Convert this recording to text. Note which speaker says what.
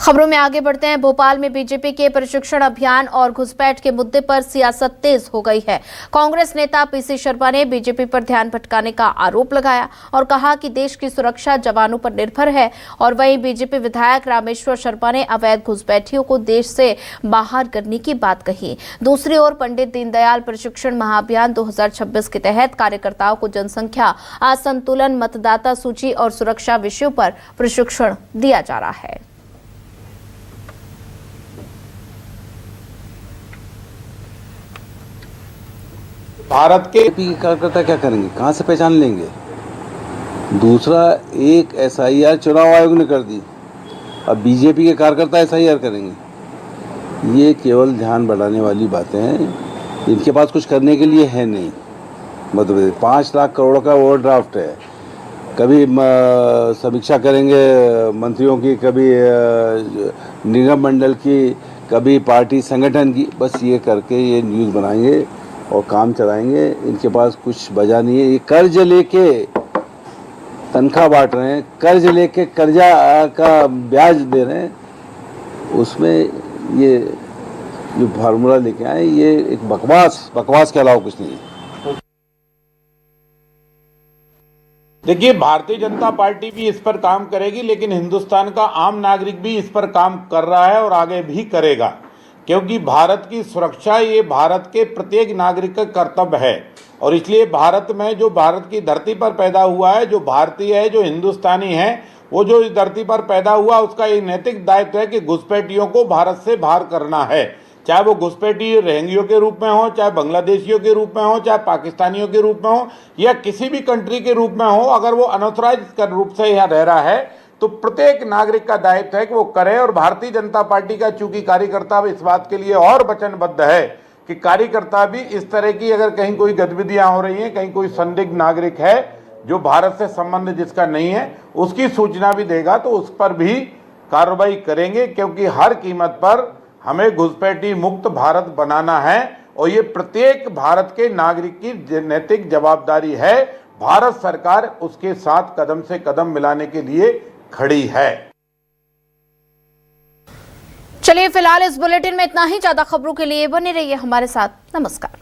Speaker 1: खबरों में आगे बढ़ते हैं। भोपाल में बीजेपी के प्रशिक्षण अभियान और घुसपैठ के मुद्दे पर सियासत तेज हो गई है। कांग्रेस नेता पीसी शर्मा ने बीजेपी पर ध्यान भटकाने का आरोप लगाया और कहा कि देश की सुरक्षा जवानों पर निर्भर है। और वहीं बीजेपी विधायक रामेश्वर शर्मा ने अवैध घुसपैठियों को देश से बाहर करने की बात कही। दूसरी ओर पंडित दीनदयाल प्रशिक्षण महाअभियान 2026 के तहत कार्यकर्ताओं को जनसंख्या असंतुलन, मतदाता सूची और सुरक्षा विषयों पर प्रशिक्षण दिया जा रहा है।
Speaker 2: भारत के
Speaker 3: कार्यकर्ता क्या करेंगे, कहाँ से पहचान लेंगे? दूसरा, एक एसआईआर चुनाव आयोग ने कर दी, अब बीजेपी के कार्यकर्ता एसआईआर करेंगे। ये केवल ध्यान बढ़ाने वाली बातें हैं, इनके पास कुछ करने के लिए है नहीं। मतलब 5 लाख करोड़ का ओवरड्राफ्ट है, कभी समीक्षा करेंगे मंत्रियों की, कभी निगम मंडल की, कभी पार्टी संगठन की, बस ये करके ये न्यूज़ बनाएंगे और काम चलाएंगे। इनके पास कुछ बजा नहीं है। ये कर्ज लेके तनख्वाह बांट रहे हैं, कर्ज लेके कर्जा का ब्याज दे रहे हैं, उसमें ये जो फार्मूला लेके आए ये एक बकवास के अलावा कुछ नहीं है।
Speaker 2: देखिए, भारतीय जनता पार्टी भी इस पर काम करेगी, लेकिन हिंदुस्तान का आम नागरिक भी इस पर काम कर रहा है और आगे भी करेगा, क्योंकि भारत की सुरक्षा ये भारत के प्रत्येक नागरिक का कर्तव्य है। और इसलिए भारत में जो भारत की धरती पर पैदा हुआ है, जो भारतीय है, जो हिंदुस्तानी है, वो जो इस धरती पर पैदा हुआ, उसका ये नैतिक दायित्व है कि घुसपैठियों को भारत से बाहर करना है। चाहे वो घुसपैठी रोहिंग्यों के रूप में हो, चाहे बांग्लादेशियों के रूप में हो, चाहे पाकिस्तानियों के रूप में हो, या किसी भी कंट्री के रूप में हो, अगर वो अनऑथराइज्ड रूप से यहाँ रह रहा है तो प्रत्येक नागरिक का दायित्व है कि वो करे। और भारतीय जनता पार्टी का चूंकि कार्यकर्ता इस बात के लिए और वचनबद्ध है कि कार्यकर्ता भी इस तरह की अगर कहीं कोई गतिविधियां हो रही हैं, कहीं कोई संदिग्ध नागरिक है जो भारत से संबंध जिसका नहीं है, उसकी सूचना भी देगा तो उस पर भी कार्रवाई करेंगे, क्योंकि हर कीमत पर हमें घुसपैठी मुक्त भारत बनाना है और ये प्रत्येक भारत के नागरिक की नैतिक जवाबदारी है। भारत सरकार उसके साथ कदम से कदम मिलाने के लिए खड़ी है।
Speaker 1: चलिए, फिलहाल इस बुलेटिन में इतना ही। ज्यादा खबरों के लिए बने रहिए हमारे साथ। नमस्कार।